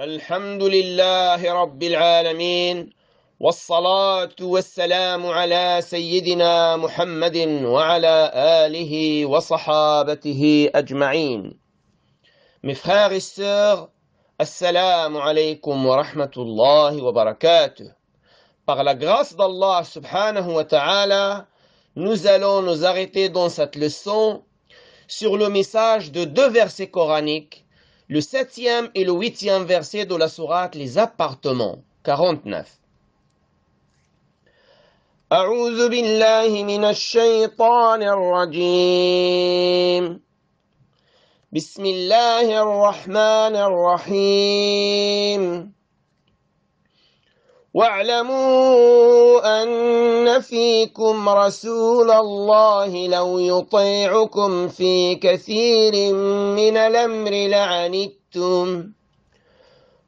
الحمد لله رب العالمين والصلاة والسلام على سيدنا محمد وعلى آله وصحابته أجمعين. Mes frères et sœurs, assalamu alaikum wa rahmatullahi wa barakatuh. Par la grâce d'Allah subhanahu wa ta'ala, nous allons nous arrêter dans cette leçon sur le message de deux versets coraniques, le 7e et le 8e verset de la sourate Les Appartements, 49. أعوذ بالله من الشيطان الرجيم بسم الله الرحمن الرحيم واعلموا أن فيكم رسول الله لو يطيعكم في كثير من الأمر لعنتم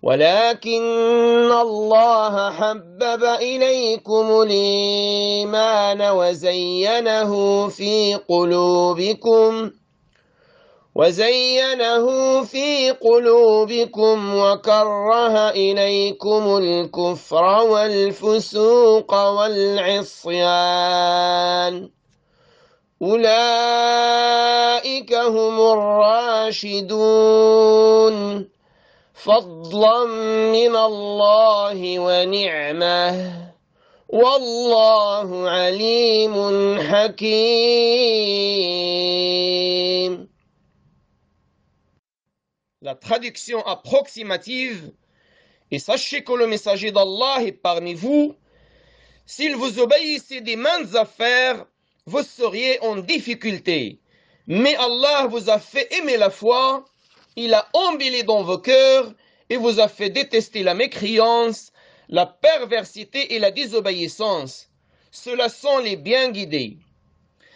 ولكن الله حبب إليكم الإيمان وزينه في قلوبكم وكره إليكم الكفر والفسوق والعصيان أولئك هم الراشدون فضلا من الله ونعمه والله عليم حكيم. La traduction approximative, et sachez que le messager d'Allah est parmi vous, s'il vous obéissait des maintes affaires, vous seriez en difficulté. Mais Allah vous a fait aimer la foi, il a embelli dans vos cœurs et vous a fait détester la mécréance, la perversité et la désobéissance. Ceux-là sont les bien guidés.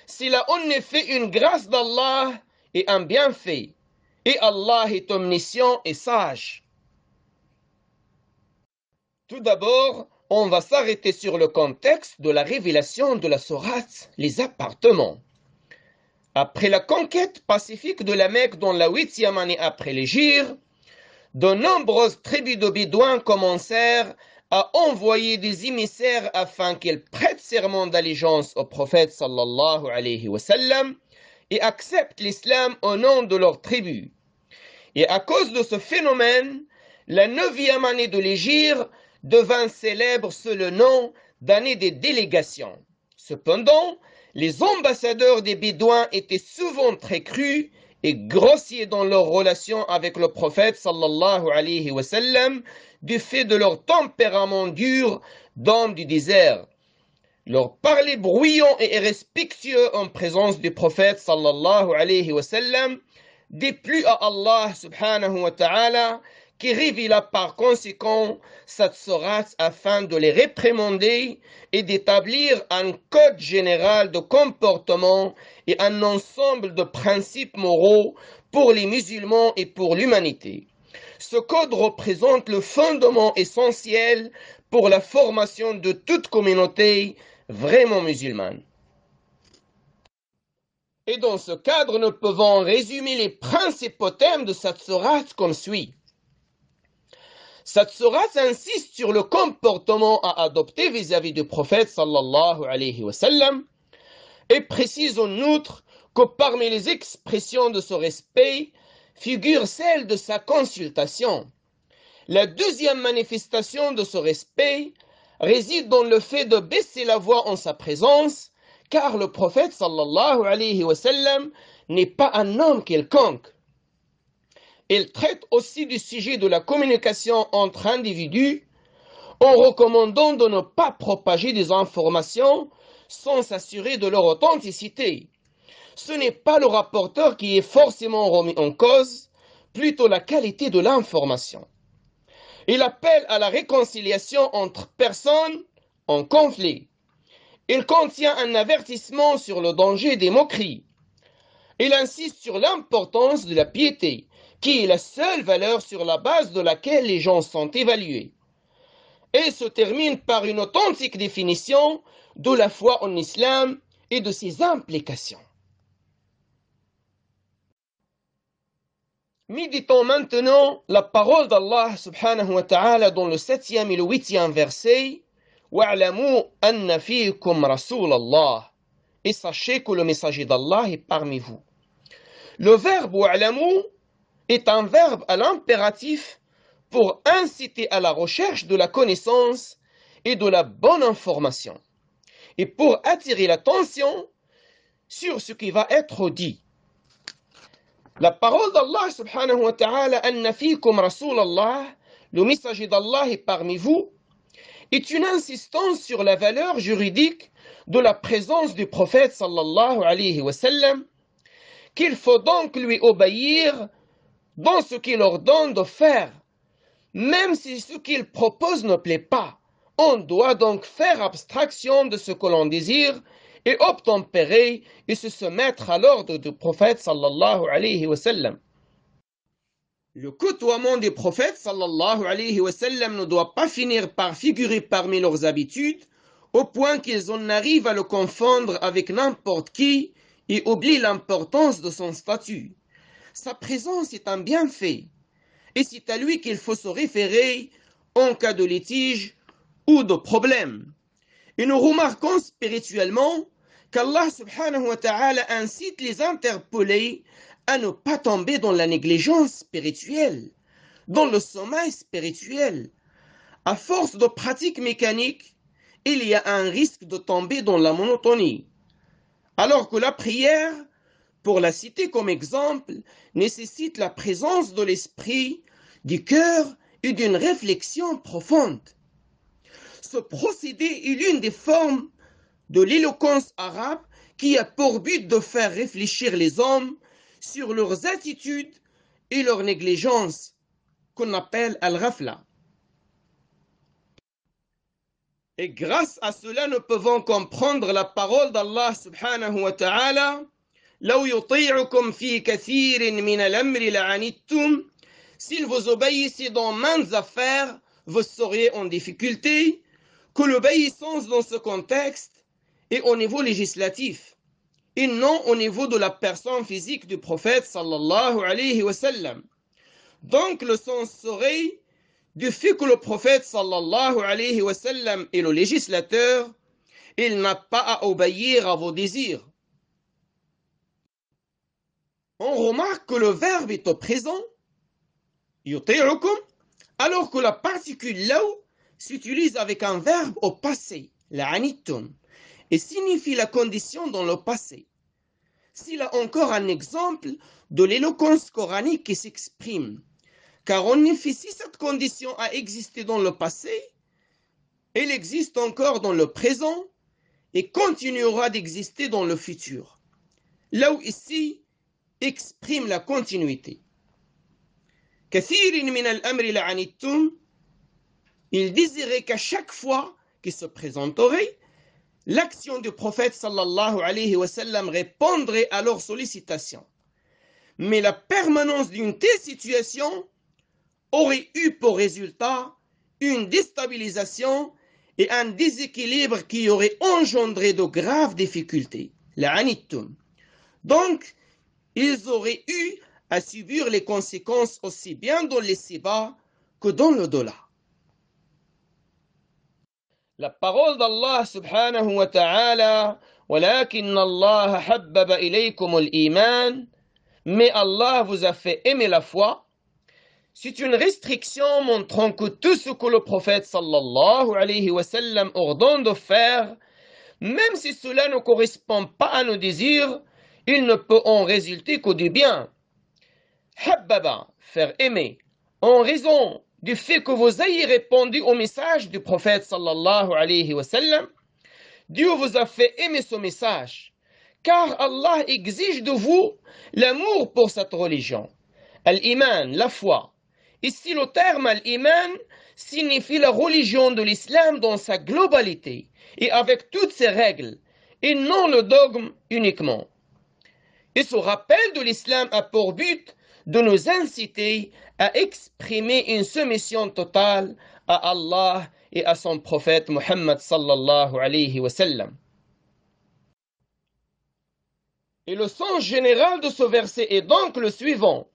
C'est là en effet une grâce d'Allah et un bienfait. Et Allah est omniscient et sage. Tout d'abord, on va s'arrêter sur le contexte de la révélation de la sourate Les Appartements. Après la conquête pacifique de la Mecque dans la 8e année après l'Hégire, de nombreuses tribus de Bédouins commencèrent à envoyer des émissaires afin qu'ils prêtent serment d'allégeance au prophète sallallahu alayhi wa sallam et acceptent l'islam au nom de leur tribu. Et à cause de ce phénomène, la 9e année de l'Hégire devint célèbre sous le nom d'année des délégations. Cependant, les ambassadeurs des Bédouins étaient souvent très crus et grossiers dans leurs relations avec le prophète sallallahu alayhi wa sallam du fait de leur tempérament dur d'hommes du désert. Leur parler bruyant et irrespectueux en présence du prophète sallallahu alayhi wa sallam déplut à Allah subhanahu wa ta'ala qui révéla par conséquent cette sourate afin de les réprimander et d'établir un code général de comportement et un ensemble de principes moraux pour les musulmans et pour l'humanité. Ce code représente le fondement essentiel pour la formation de toute communauté vraiment musulmane. Et dans ce cadre, nous pouvons résumer les principaux thèmes de cette sourate comme suit. Cette sourate insiste sur le comportement à adopter vis-à-vis du prophète sallallahu alayhi wa sallam et précise en outre que parmi les expressions de ce respect figure celle de sa consultation. La deuxième manifestation de ce respect réside dans le fait de baisser la voix en sa présence, car le prophète sallallahu alayhi wa sallam n'est pas un homme quelconque. Il traite aussi du sujet de la communication entre individus en recommandant de ne pas propager des informations sans s'assurer de leur authenticité. Ce n'est pas le rapporteur qui est forcément remis en cause, plutôt la qualité de l'information. Il appelle à la réconciliation entre personnes en conflit. Il contient un avertissement sur le danger des moqueries. Il insiste sur l'importance de la piété, qui est la seule valeur sur la base de laquelle les gens sont évalués. Et se termine par une authentique définition de la foi en islam et de ses implications. Méditons maintenant la parole d'Allah subhanahu wa ta'ala dans le 7e et le 8e verset. وَاعْلَمُوا أَنَّ فِيكُمْ رَسُولَ اللَّهِ. Et sachez que le messager d'Allah est parmi vous. Le verbe wa'lamu est un verbe à l'impératif pour inciter à la recherche de la connaissance et de la bonne information, et pour attirer l'attention sur ce qui va être dit. La parole d'Allah subhanahu wa ta'ala, anna fikum rasulallah, le messager d'Allah est parmi vous, est une insistance sur la valeur juridique de la présence du prophète sallallahu alayhi wa sallam, qu'il faut donc lui obéir dans ce qu'il ordonne de faire, même si ce qu'il propose ne plaît pas. On doit donc faire abstraction de ce que l'on désire et obtempérer et se soumettre à l'ordre du prophète sallallahu alayhi wa sallam. Le côtoiement des prophètes sallallahu alayhi wa sallam ne doit pas finir par figurer parmi leurs habitudes au point qu'ils en arrivent à le confondre avec n'importe qui et oublient l'importance de son statut. Sa présence est un bienfait et c'est à lui qu'il faut se référer en cas de litige ou de problème. Et nous remarquons spirituellement qu'Allah subhanahu wa ta'ala incite les interpellés à ne pas tomber dans la négligence spirituelle, dans le sommeil spirituel. À force de pratiques mécaniques, il y a un risque de tomber dans la monotonie. Alors que la prière, pour la citer comme exemple, nécessite la présence de l'esprit, du cœur et d'une réflexion profonde. Ce procédé est l'une des formes de l'éloquence arabe qui a pour but de faire réfléchir les hommes sur leurs attitudes et leur négligence, qu'on appelle al-ghafla. Et grâce à cela, nous pouvons comprendre la parole d'Allah subhanahu wa ta'ala. لَوْ يُطِيعُكُمْ فِي كَثِيرٍ مِنَ الْأَمْرِ لَعَنِتُّمْ. S'il vous obéissait dans maintes affaires, vous seriez en difficulté. Que l'obéissance dans ce contexte est au niveau législatif et non au niveau de la personne physique du prophète sallallahu alayhi wa sallam. Donc le sens serait du fait que le prophète sallallahu alayhi wa sallam est le législateur, il n'a pas à obéir à vos désirs. On remarque que le verbe est au présent, yuti'ukum, alors que la particule law s'utilise avec un verbe au passé, la'anittum, et signifie la condition dans le passé. C'est là encore un exemple de l'éloquence coranique qui s'exprime, car en effet, si cette condition a existé dans le passé, elle existe encore dans le présent et continuera d'exister dans le futur. Là où ici exprime la continuité. كثير من الأمر لعنتم. Il désirait qu'à chaque fois qu'il se présenterait, l'action du prophète sallallahu alayhi wa sallam répondrait à leurs sollicitations. Mais la permanence d'une telle situation aurait eu pour résultat une déstabilisation et un déséquilibre qui aurait engendré de graves difficultés. La'anittum. Donc, ils auraient eu à subir les conséquences aussi bien dans les ci-bas que dans l'au-delà. La parole d'Allah subhanahu wa ta'ala, وَلَكِنَّ اللَّهَ حَبَّبَ إِلَيْكُمُ الْإِيمَانِ. Mais Allah vous a fait aimer la foi. C'est une restriction montrant que tout ce que le prophète sallallahu alayhi wa sallam ordonne de faire, même si cela ne correspond pas à nos désirs, il ne peut en résulter que du bien. Habbaba, faire aimer, en raison du fait que vous ayez répondu au message du prophète sallallahu alayhi wa sallam, Dieu vous a fait aimer ce message, car Allah exige de vous l'amour pour cette religion. Al-Iman, la foi. Ici, le terme Al-Iman signifie la religion de l'islam dans sa globalité et avec toutes ses règles, et non le dogme uniquement. Et ce rappel de l'islam a pour but de nous inciter à exprimer une soumission totale à Allah et à son prophète Muhammad sallallahu alayhi wa sallam. Et le sens général de ce verset est donc le suivant.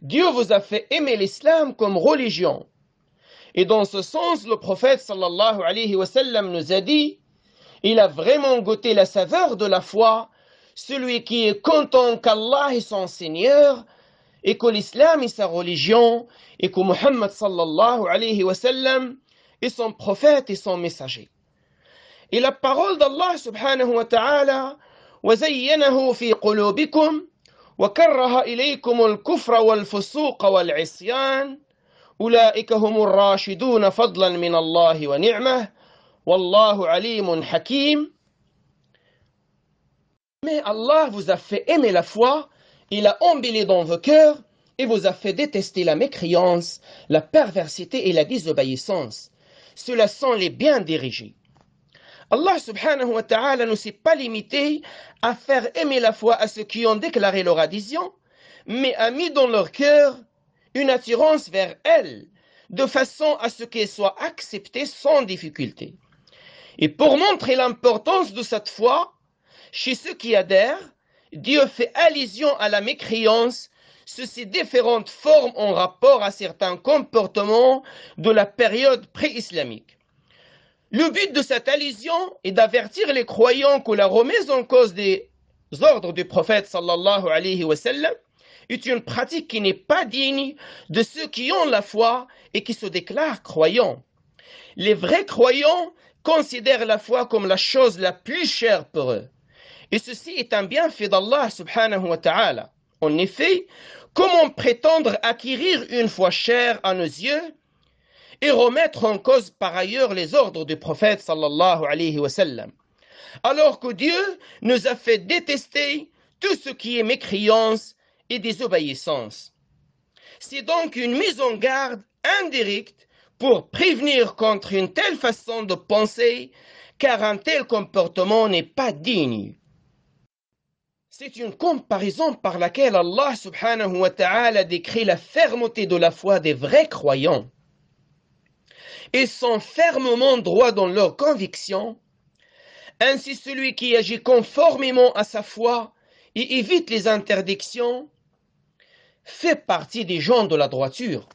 Dieu vous a fait aimer l'islam comme religion. Et dans ce sens, le prophète sallallahu alayhi wa sallam nous a dit, il a vraiment goûté la saveur de la foi, celui qui est content qu'Allah est son Seigneur, et que l'islam est sa religion, et que Muhammad sallallahu alayhi wa sallam est son prophète et son messager. Et la parole d'Allah subhanahu wa ta'ala, وَزَيَّنَهُ فِي قُلُوبِكُمْ وَكَرَّهَ إِلَيْكُمُ الْكُفْرَ وَالْفُسُوقَ وَالْعِصْيَانَ أُولَئِكَ هُمُ الرَّاشِدُونَ فَضْلًا مِنَ اللَّهِ وَنِعْمَةً وَاللَّهُ عَلِيمٌ حَكِيمٌ. Mais Allah vous a fait aimer la foi, il a embelli dans vos cœurs et vous a fait détester la mécréance, la perversité et la désobéissance. Ceux-là sont les bien dirigés. Allah subhanahu wa ta'ala ne s'est pas limité à faire aimer la foi à ceux qui ont déclaré leur adhésion, mais a mis dans leur cœur une attirance vers elle, de façon à ce qu'elle soit acceptée sans difficulté. Et pour montrer l'importance de cette foi, chez ceux qui adhèrent, Dieu fait allusion à la mécréance sous ses différentes formes en rapport à certains comportements de la période pré-islamique. Le but de cette allusion est d'avertir les croyants que la remise en cause des ordres du prophète sallallahu alayhi wa sallam est une pratique qui n'est pas digne de ceux qui ont la foi et qui se déclarent croyants. Les vrais croyants considèrent la foi comme la chose la plus chère pour eux. Et ceci est un bienfait d'Allah subhanahu wa ta'ala. En effet, comment prétendre acquérir une foi chère à nos yeux et remettre en cause par ailleurs les ordres du prophète sallallahu alayhi wa sallam, alors que Dieu nous a fait détester tout ce qui est mécréance et désobéissance. C'est donc une mise en garde indirecte pour prévenir contre une telle façon de penser, car un tel comportement n'est pas digne. C'est une comparaison par laquelle Allah subhanahu wa ta'ala décrit la fermeté de la foi des vrais croyants. Ils sont fermement droits dans leurs convictions. Ainsi, celui qui agit conformément à sa foi et évite les interdictions fait partie des gens de la droiture.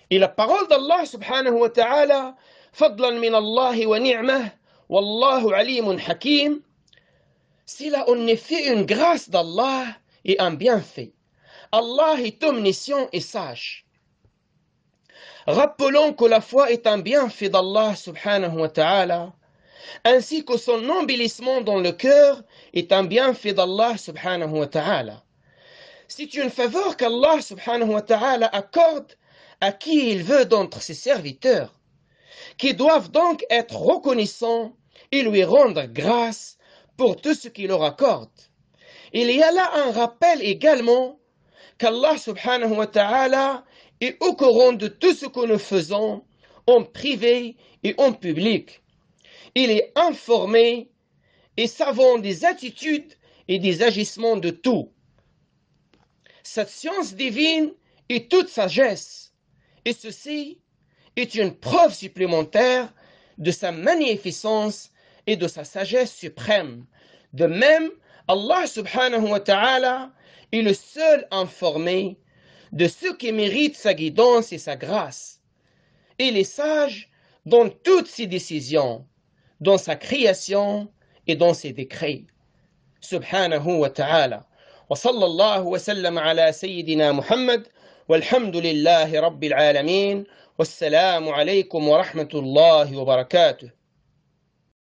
Et la parole d'Allah subhanahu wa ta'ala, فَضْلًا مِنَ اللَّهِ وَنِعْمَةً وَاللَّهُ عَلِيمٌ حَكِيمٌ, c'est là en effet une grâce d'Allah et un bienfait. Allah est omniscient et sage. Rappelons que la foi est un bienfait d'Allah subhanahu wa ta'ala, ainsi que son embellissement dans le cœur est un bienfait d'Allah subhanahu wa ta'ala. C'est une faveur qu'Allah subhanahu wa ta'ala accorde à qui il veut d'entre ses serviteurs, qui doivent donc être reconnaissants et lui rendre grâce pour tout ce qu'il leur accorde. Il y a là un rappel également qu'Allah subhanahu wa ta'ala est au courant de tout ce que nous faisons en privé et en public. Il est informé et savant des attitudes et des agissements de tout. Cette science divine est toute sagesse, et ceci est une preuve supplémentaire de sa magnificence et de sa sagesse suprême. De même, Allah subhanahu wa ta'ala est le seul informé de ceux qui méritent sa guidance et sa grâce. Il est sage dans toutes ses décisions, dans sa création et dans ses décrets. Subhanahu wa ta'ala. Wa sallallahu wa sallam ala sayyidina Muhammad walhamdulillahi rabbil alamin. Wassalamu alaykum wa rahmatullahi wa barakatuh.